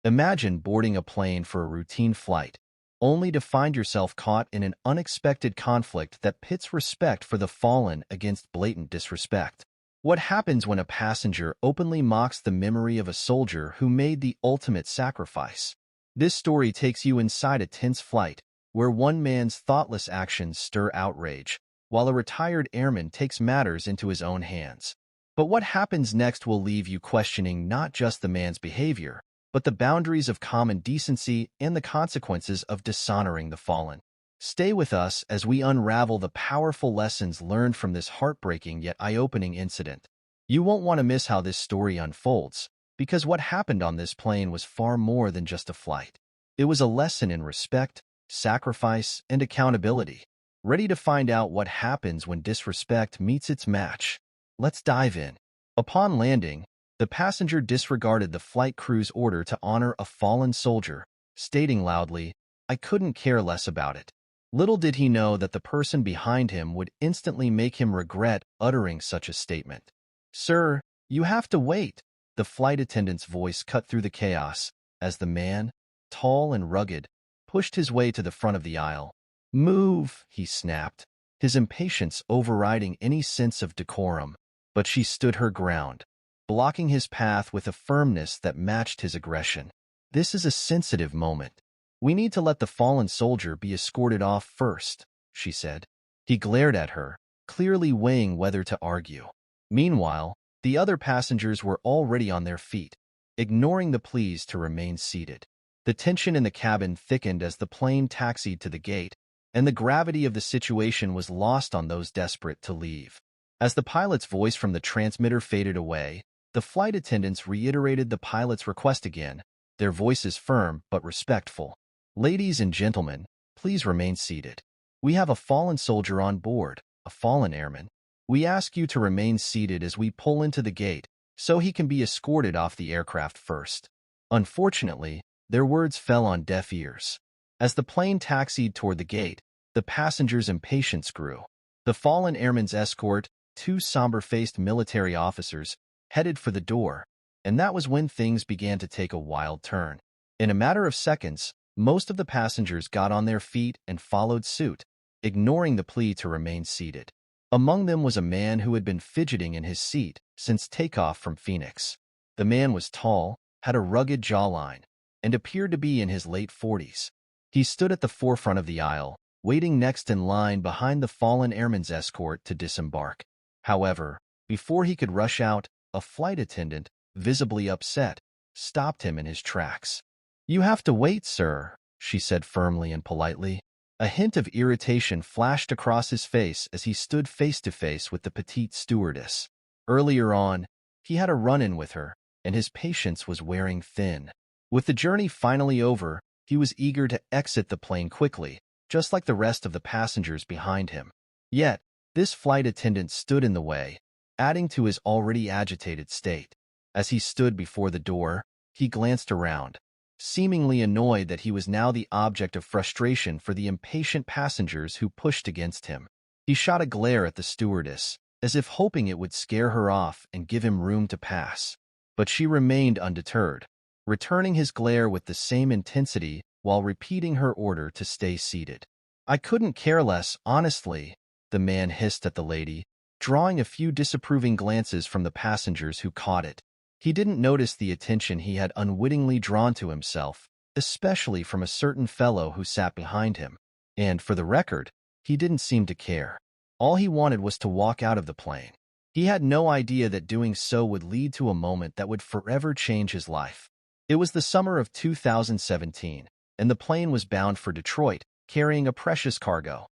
Imagine boarding a plane for a routine flight, only to find yourself caught in an unexpected conflict that pits respect for the fallen against blatant disrespect. What happens when a passenger openly mocks the memory of a soldier who made the ultimate sacrifice? This story takes you inside a tense flight, where one man's thoughtless actions stir outrage, while a retired airman takes matters into his own hands. But what happens next will leave you questioning not just the man's behavior, but the boundaries of common decency and the consequences of dishonoring the fallen. Stay with us as we unravel the powerful lessons learned from this heartbreaking yet eye-opening incident. You won't want to miss how this story unfolds, because what happened on this plane was far more than just a flight. It was a lesson in respect, sacrifice, and accountability. Ready to find out what happens when disrespect meets its match? Let's dive in. Upon landing, the passenger disregarded the flight crew's order to honor a fallen soldier, stating loudly, "I couldn't care less about it." Little did he know that the person behind him would instantly make him regret uttering such a statement. "Sir, you have to wait." The flight attendant's voice cut through the chaos as the man, tall and rugged, pushed his way to the front of the aisle. "Move," he snapped, his impatience overriding any sense of decorum. But she stood her ground, blocking his path with a firmness that matched his aggression. "This is a sensitive moment. We need to let the fallen soldier be escorted off first," she said. He glared at her, clearly weighing whether to argue. Meanwhile, the other passengers were already on their feet, ignoring the pleas to remain seated. The tension in the cabin thickened as the plane taxied to the gate, and the gravity of the situation was lost on those desperate to leave. As the pilot's voice from the transmitter faded away, the flight attendants reiterated the pilot's request again, their voices firm but respectful. "Ladies and gentlemen, please remain seated. We have a fallen soldier on board, a fallen airman. We ask you to remain seated as we pull into the gate so he can be escorted off the aircraft first." Unfortunately, their words fell on deaf ears. As the plane taxied toward the gate, the passengers' impatience grew. The fallen airman's escort, two somber-faced military officers, headed for the door, and that was when things began to take a wild turn. In a matter of seconds, most of the passengers got on their feet and followed suit, ignoring the plea to remain seated. Among them was a man who had been fidgeting in his seat since takeoff from Phoenix. The man was tall, had a rugged jawline, and appeared to be in his late 40s. He stood at the forefront of the aisle, waiting next in line behind the fallen airman's escort to disembark. However, before he could rush out, a flight attendant, visibly upset, stopped him in his tracks. "You have to wait, sir," she said firmly and politely. A hint of irritation flashed across his face as he stood face to face with the petite stewardess. Earlier on, he had a run-in with her, and his patience was wearing thin. With the journey finally over, he was eager to exit the plane quickly, just like the rest of the passengers behind him. Yet, this flight attendant stood in the way, adding to his already agitated state. As he stood before the door, he glanced around, seemingly annoyed that he was now the object of frustration for the impatient passengers who pushed against him. He shot a glare at the stewardess, as if hoping it would scare her off and give him room to pass. But she remained undeterred, returning his glare with the same intensity while repeating her order to stay seated. "I couldn't care less, honestly," the man hissed at the lady, drawing a few disapproving glances from the passengers who caught it. He didn't notice the attention he had unwittingly drawn to himself, especially from a certain fellow who sat behind him. And, for the record, he didn't seem to care. All he wanted was to walk out of the plane. He had no idea that doing so would lead to a moment that would forever change his life. It was the summer of 2017, and the plane was bound for Detroit, carrying a precious cargo.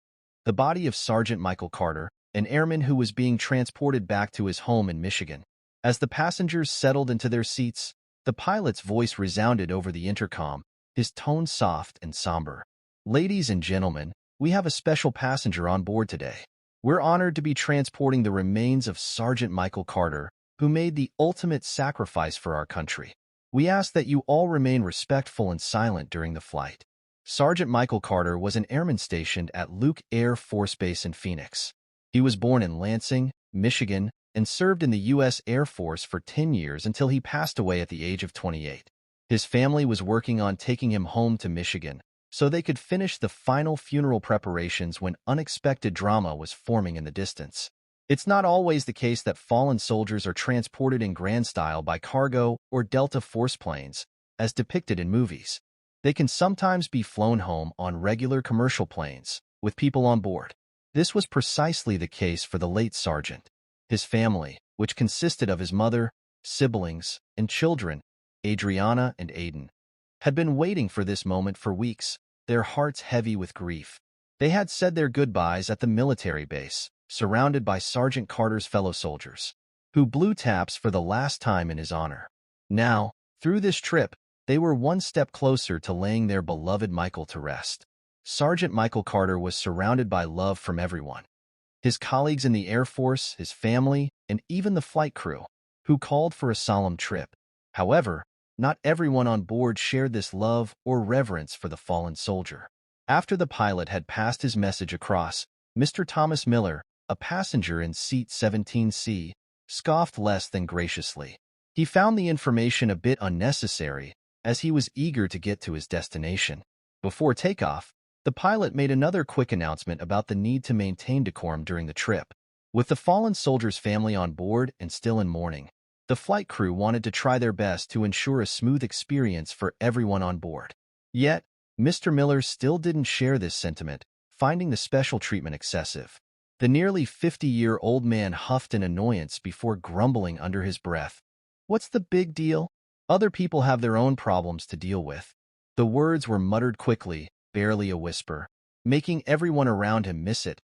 The body of Sergeant Michael Carter, an airman who was being transported back to his home in Michigan. As the passengers settled into their seats, the pilot's voice resounded over the intercom, his tone soft and somber. "Ladies and gentlemen, we have a special passenger on board today. We're honored to be transporting the remains of Sergeant Michael Carter, who made the ultimate sacrifice for our country. We ask that you all remain respectful and silent during the flight." Sergeant Michael Carter was an airman stationed at Luke Air Force Base in Phoenix. He was born in Lansing, Michigan, and served in the U.S. Air Force for 10 years until he passed away at the age of 28. His family was working on taking him home to Michigan so they could finish the final funeral preparations when unexpected drama was forming in the distance. It's not always the case that fallen soldiers are transported in grand style by cargo or Delta Force planes, as depicted in movies. They can sometimes be flown home on regular commercial planes, with people on board. This was precisely the case for the late sergeant. His family, which consisted of his mother, siblings, and children, Adriana and Aiden, had been waiting for this moment for weeks, their hearts heavy with grief. They had said their goodbyes at the military base, surrounded by Sergeant Carter's fellow soldiers, who blew taps for the last time in his honor. Now, through this trip, they were one step closer to laying their beloved Michael to rest. Sergeant Michael Carter was surrounded by love from everyone. His colleagues in the Air Force, his family, and even the flight crew, who called for a solemn trip. However, not everyone on board shared this love or reverence for the fallen soldier. After the pilot had passed his message across, Mr. Thomas Miller, a passenger in seat 17C, scoffed less than graciously. He found the information a bit unnecessary, as he was eager to get to his destination. Before takeoff, the pilot made another quick announcement about the need to maintain decorum during the trip. With the fallen soldier's family on board and still in mourning, the flight crew wanted to try their best to ensure a smooth experience for everyone on board. Yet, Mr. Miller still didn't share this sentiment, finding the special treatment excessive. The nearly 50-year-old man huffed in annoyance before grumbling under his breath. "What's the big deal? Other people have their own problems to deal with." The words were muttered quickly, barely a whisper, making everyone around him miss it.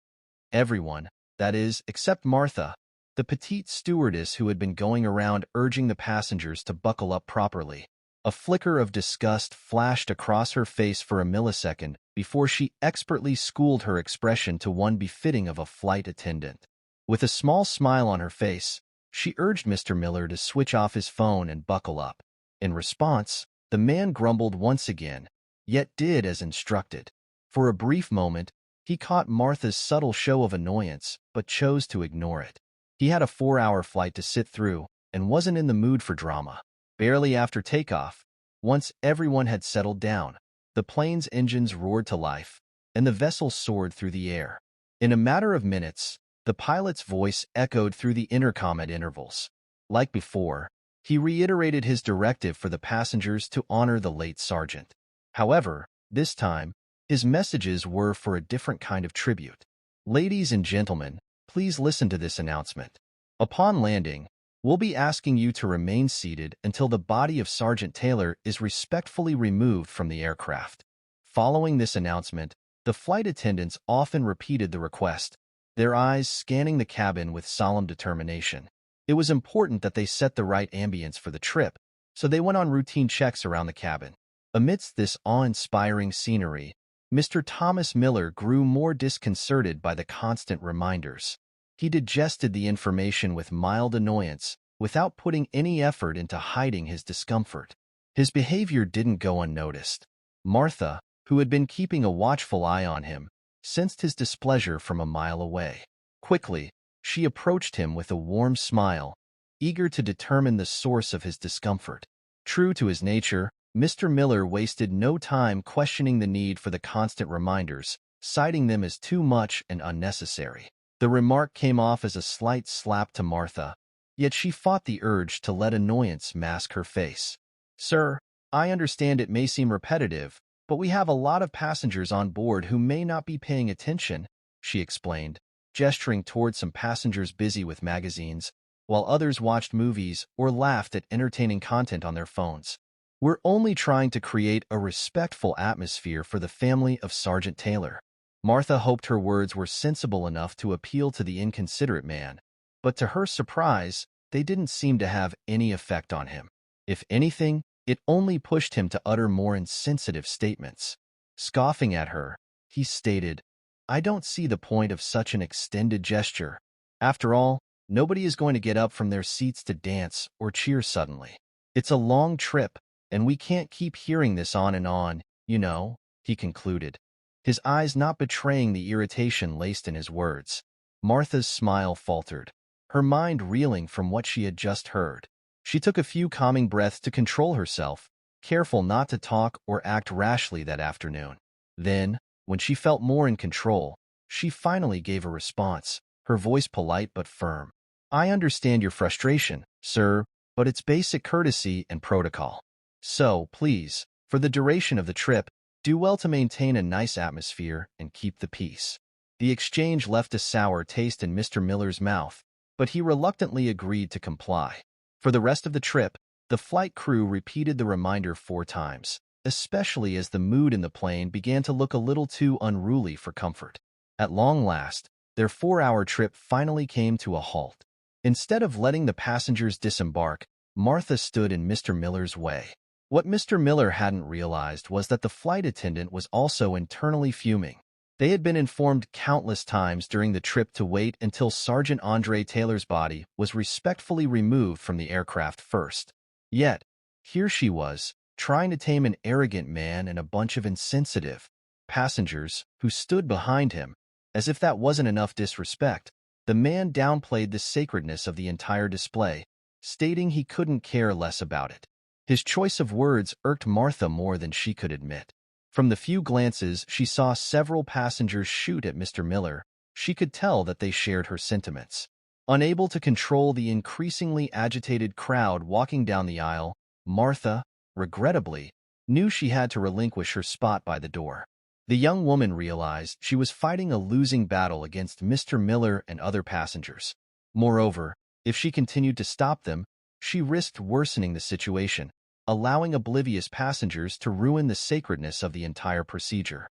Everyone, that is, except Martha, the petite stewardess who had been going around urging the passengers to buckle up properly. A flicker of disgust flashed across her face for a millisecond before she expertly schooled her expression to one befitting of a flight attendant. With a small smile on her face, she urged Mr. Miller to switch off his phone and buckle up. In response, the man grumbled once again, yet did as instructed. For a brief moment, he caught Martha's subtle show of annoyance, but chose to ignore it. He had a 4-hour flight to sit through and wasn't in the mood for drama. Barely after takeoff, once everyone had settled down, the plane's engines roared to life, and the vessel soared through the air. In a matter of minutes, the pilot's voice echoed through the intercom at intervals. Like before, he reiterated his directive for the passengers to honor the late sergeant. However, this time, his messages were for a different kind of tribute. "Ladies and gentlemen, please listen to this announcement. Upon landing, we'll be asking you to remain seated until the body of Sergeant Taylor is respectfully removed from the aircraft." Following this announcement, the flight attendants often repeated the request, their eyes scanning the cabin with solemn determination. It was important that they set the right ambience for the trip, so they went on routine checks around the cabin. Amidst this awe-inspiring scenery, Mr. Thomas Miller grew more disconcerted by the constant reminders. He digested the information with mild annoyance, without putting any effort into hiding his discomfort. His behavior didn't go unnoticed. Martha, who had been keeping a watchful eye on him, sensed his displeasure from a mile away. Quickly, she approached him with a warm smile, eager to determine the source of his discomfort. True to his nature, Mr. Miller wasted no time questioning the need for the constant reminders, citing them as too much and unnecessary. The remark came off as a slight slap to Martha, yet she fought the urge to let annoyance mask her face. "Sir, I understand it may seem repetitive, but we have a lot of passengers on board who may not be paying attention," she explained, gesturing toward some passengers busy with magazines, while others watched movies or laughed at entertaining content on their phones. "We're only trying to create a respectful atmosphere for the family of Sergeant Taylor." Martha hoped her words were sensible enough to appeal to the inconsiderate man, but to her surprise, they didn't seem to have any effect on him. If anything, it only pushed him to utter more insensitive statements. Scoffing at her, he stated, "I don't see the point of such an extended gesture. After all, nobody is going to get up from their seats to dance or cheer suddenly. It's a long trip, and we can't keep hearing this on, you know," he concluded, his eyes not betraying the irritation laced in his words. Martha's smile faltered, her mind reeling from what she had just heard. She took a few calming breaths to control herself, careful not to talk or act rashly that afternoon. Then, when she felt more in control, she finally gave a response, her voice polite but firm. I understand your frustration, sir, but it's basic courtesy and protocol. So, please, for the duration of the trip, do well to maintain a nice atmosphere and keep the peace. The exchange left a sour taste in Mr. Miller's mouth, but he reluctantly agreed to comply. For the rest of the trip, the flight crew repeated the reminder 4 times, especially as the mood in the plane began to look a little too unruly for comfort. At long last, their 4-hour trip finally came to a halt. Instead of letting the passengers disembark, Martha stood in Mr. Miller's way. What Mr. Miller hadn't realized was that the flight attendant was also internally fuming. They had been informed countless times during the trip to wait until Sergeant Andre Taylor's body was respectfully removed from the aircraft first. Yet, here she was, trying to tame an arrogant man and a bunch of insensitive passengers who stood behind him. As if that wasn't enough disrespect, the man downplayed the sacredness of the entire display, stating he couldn't care less about it. His choice of words irked Martha more than she could admit. From the few glances she saw several passengers shoot at Mr. Miller, she could tell that they shared her sentiments. Unable to control the increasingly agitated crowd walking down the aisle, Martha, regrettably, knew she had to relinquish her spot by the door. The young woman realized she was fighting a losing battle against Mr. Miller and other passengers. Moreover, if she continued to stop them, she risked worsening the situation, allowing oblivious passengers to ruin the sacredness of the entire procedure.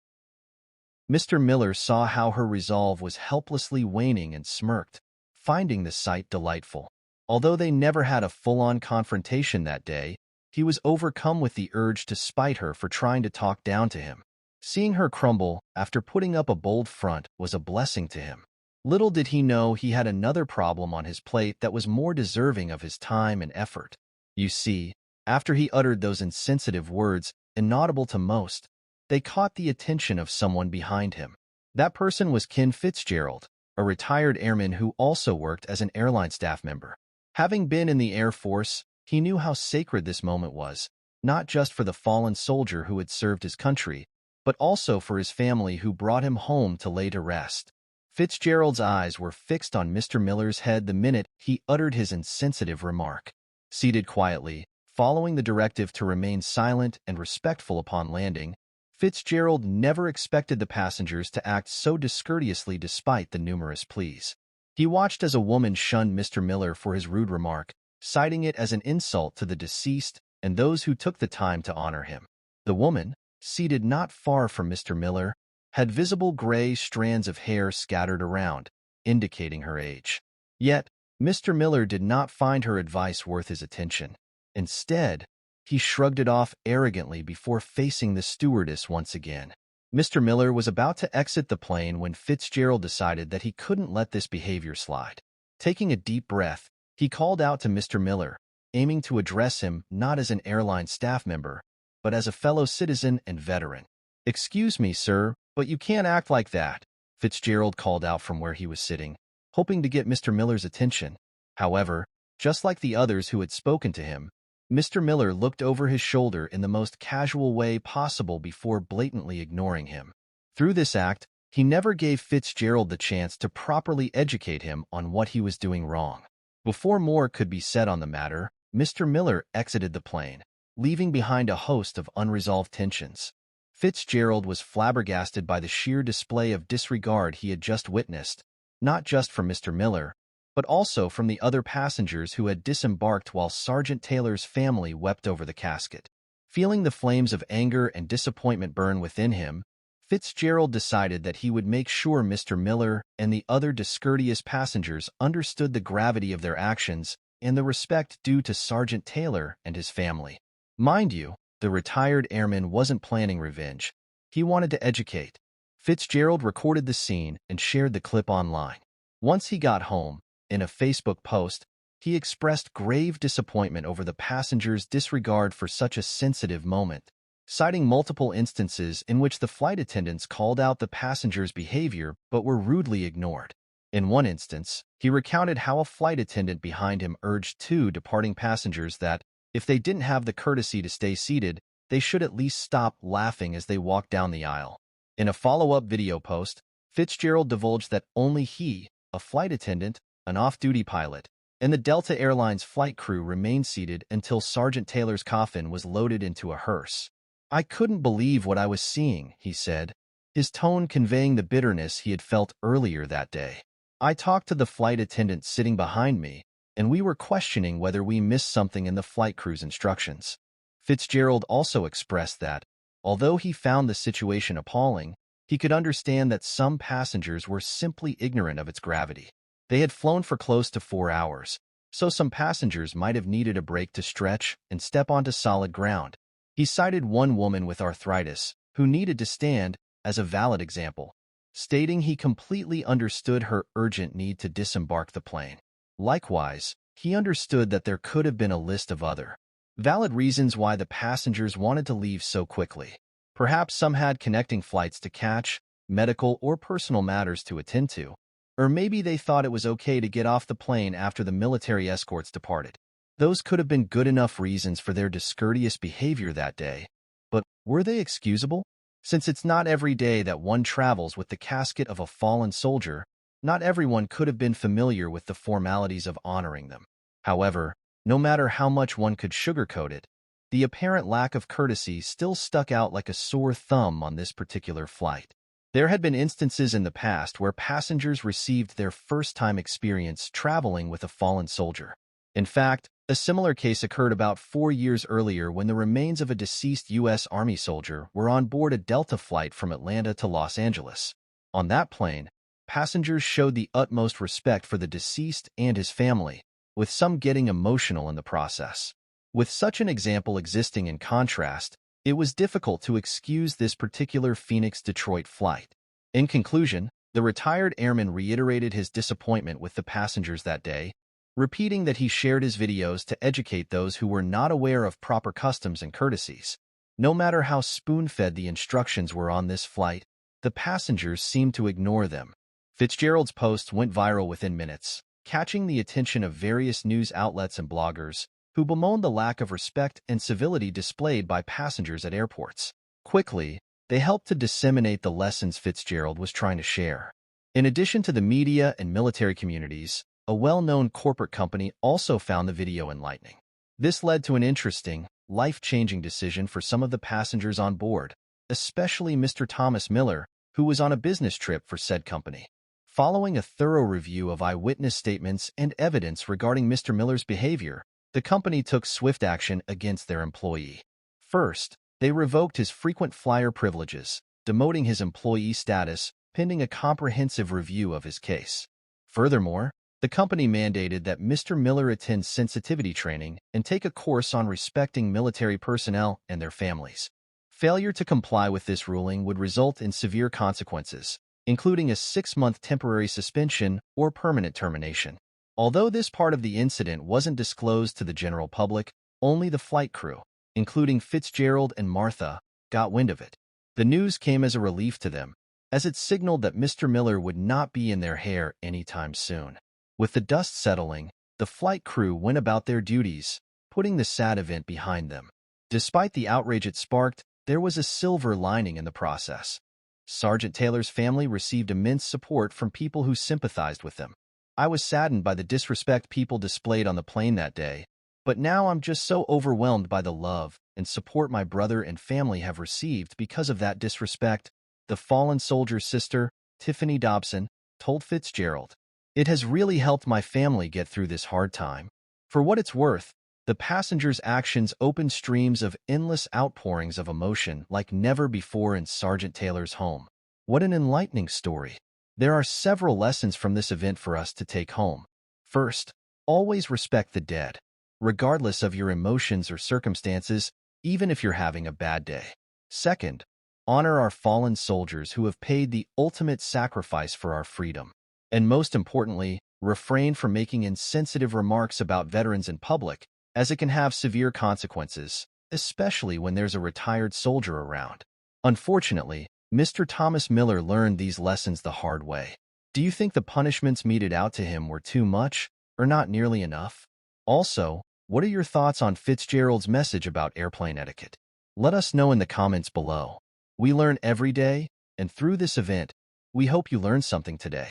Mr. Miller saw how her resolve was helplessly waning and smirked, finding the sight delightful. Although they never had a full-on confrontation that day, he was overcome with the urge to spite her for trying to talk down to him. Seeing her crumble after putting up a bold front was a blessing to him. Little did he know he had another problem on his plate that was more deserving of his time and effort. You see, after he uttered those insensitive words, inaudible to most, they caught the attention of someone behind him. That person was Ken Fitzgerald, a retired airman who also worked as an airline staff member. Having been in the Air Force, he knew how sacred this moment was, not just for the fallen soldier who had served his country, but also for his family who brought him home to lay to rest. Fitzgerald's eyes were fixed on Mr. Miller's head the minute he uttered his insensitive remark. Seated quietly, following the directive to remain silent and respectful upon landing, Fitzgerald never expected the passengers to act so discourteously despite the numerous pleas. He watched as a woman shunned Mr. Miller for his rude remark, citing it as an insult to the deceased and those who took the time to honor him. The woman, seated not far from Mr. Miller, had visible gray strands of hair scattered around, indicating her age. Yet, Mr. Miller did not find her advice worth his attention. Instead, he shrugged it off arrogantly before facing the stewardess once again. Mr. Miller was about to exit the plane when Fitzgerald decided that he couldn't let this behavior slide. Taking a deep breath, he called out to Mr. Miller, aiming to address him not as an airline staff member, but as a fellow citizen and veteran. "Excuse me, sir, but you can't act like that," Fitzgerald called out from where he was sitting, hoping to get Mr. Miller's attention. However, just like the others who had spoken to him, Mr. Miller looked over his shoulder in the most casual way possible before blatantly ignoring him. Through this act, he never gave Fitzgerald the chance to properly educate him on what he was doing wrong. Before more could be said on the matter, Mr. Miller exited the plane, leaving behind a host of unresolved tensions. Fitzgerald was flabbergasted by the sheer display of disregard he had just witnessed, not just from Mr. Miller, but also from the other passengers who had disembarked while Sergeant Taylor's family wept over the casket. Feeling the flames of anger and disappointment burn within him, Fitzgerald decided that he would make sure Mr. Miller and the other discourteous passengers understood the gravity of their actions and the respect due to Sergeant Taylor and his family. Mind you, the retired airman wasn't planning revenge. He wanted to educate. Fitzgerald recorded the scene and shared the clip online. Once he got home, in a Facebook post, he expressed grave disappointment over the passengers' disregard for such a sensitive moment, citing multiple instances in which the flight attendants called out the passengers' behavior but were rudely ignored. In one instance, he recounted how a flight attendant behind him urged two departing passengers that, If they didn't have the courtesy to stay seated, they should at least stop laughing as they walked down the aisle. In a follow-up video post, Fitzgerald divulged that only he, a flight attendant, an off-duty pilot, and the Delta Airlines flight crew remained seated until Sergeant Taylor's coffin was loaded into a hearse. "I couldn't believe what I was seeing," he said, his tone conveying the bitterness he had felt earlier that day. "I talked to the flight attendant sitting behind me, and we were questioning whether we missed something in the flight crew's instructions." Fitzgerald also expressed that, although he found the situation appalling, he could understand that some passengers were simply ignorant of its gravity. They had flown for close to 4 hours, so some passengers might have needed a break to stretch and step onto solid ground. He cited one woman with arthritis, who needed to stand, as a valid example, stating he completely understood her urgent need to disembark the plane. Likewise, he understood that there could have been a list of other valid reasons why the passengers wanted to leave so quickly. Perhaps some had connecting flights to catch, medical or personal matters to attend to, or maybe they thought it was okay to get off the plane after the military escorts departed. Those could have been good enough reasons for their discourteous behavior that day, but were they excusable? Since it's not every day that one travels with the casket of a fallen soldier, not everyone could have been familiar with the formalities of honoring them. However, no matter how much one could sugarcoat it, the apparent lack of courtesy still stuck out like a sore thumb on this particular flight. There had been instances in the past where passengers received their first-time experience traveling with a fallen soldier. In fact, a similar case occurred about 4 years earlier when the remains of a deceased U.S. Army soldier were on board a Delta flight from Atlanta to Los Angeles. On that plane, passengers showed the utmost respect for the deceased and his family, with some getting emotional in the process. With such an example existing in contrast, it was difficult to excuse this particular Phoenix-Detroit flight. In conclusion, the retired airman reiterated his disappointment with the passengers that day, repeating that he shared his videos to educate those who were not aware of proper customs and courtesies. No matter how spoon-fed the instructions were on this flight, the passengers seemed to ignore them. Fitzgerald's post went viral within minutes, catching the attention of various news outlets and bloggers, who bemoaned the lack of respect and civility displayed by passengers at airports. Quickly, they helped to disseminate the lessons Fitzgerald was trying to share. In addition to the media and military communities, a well-known corporate company also found the video enlightening. This led to an interesting, life-changing decision for some of the passengers on board, especially Mr. Thomas Miller, who was on a business trip for said company. Following a thorough review of eyewitness statements and evidence regarding Mr. Miller's behavior, the company took swift action against their employee. First, they revoked his frequent flyer privileges, demoting his employee status, pending a comprehensive review of his case. Furthermore, the company mandated that Mr. Miller attend sensitivity training and take a course on respecting military personnel and their families. Failure to comply with this ruling would result in severe consequences, including a 6-month temporary suspension or permanent termination. Although this part of the incident wasn't disclosed to the general public, only the flight crew, including Fitzgerald and Martha, got wind of it. The news came as a relief to them, as it signaled that Mr. Miller would not be in their hair anytime soon. With the dust settling, the flight crew went about their duties, putting the sad event behind them. Despite the outrage it sparked, there was a silver lining in the process. Sergeant Taylor's family received immense support from people who sympathized with them. "I was saddened by the disrespect people displayed on the plane that day, but now I'm just so overwhelmed by the love and support my brother and family have received because of that disrespect," the fallen soldier's sister, Tiffany Dobson, told Fitzgerald. "It has really helped my family get through this hard time." For what it's worth, the passengers' actions opened streams of endless outpourings of emotion like never before in Sergeant Taylor's home. What an enlightening story. There are several lessons from this event for us to take home. First, always respect the dead, regardless of your emotions or circumstances, even if you're having a bad day. Second, honor our fallen soldiers who have paid the ultimate sacrifice for our freedom. And most importantly, refrain from making insensitive remarks about veterans in public, as it can have severe consequences, especially when there's a retired soldier around. Unfortunately, Mr. Thomas Miller learned these lessons the hard way. Do you think the punishments meted out to him were too much, or not nearly enough? Also, What are your thoughts on Fitzgerald's message about airplane etiquette? Let us know in the comments below. We learn every day, and through this event, we hope you learned something today.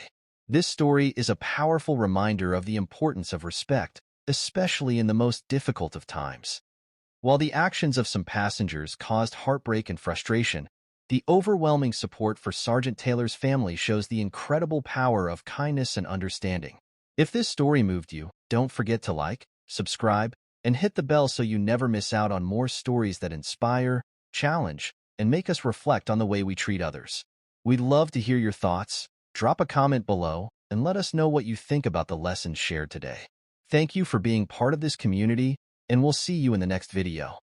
This story is a powerful reminder of the importance of respect, especially in the most difficult of times. While the actions of some passengers caused heartbreak and frustration, the overwhelming support for Sergeant Taylor's family shows the incredible power of kindness and understanding. If this story moved you, don't forget to like, subscribe, and hit the bell so you never miss out on more stories that inspire, challenge, and make us reflect on the way we treat others. We'd love to hear your thoughts. Drop a comment below and let us know what you think about the lessons shared today. Thank you for being part of this community, and we'll see you in the next video.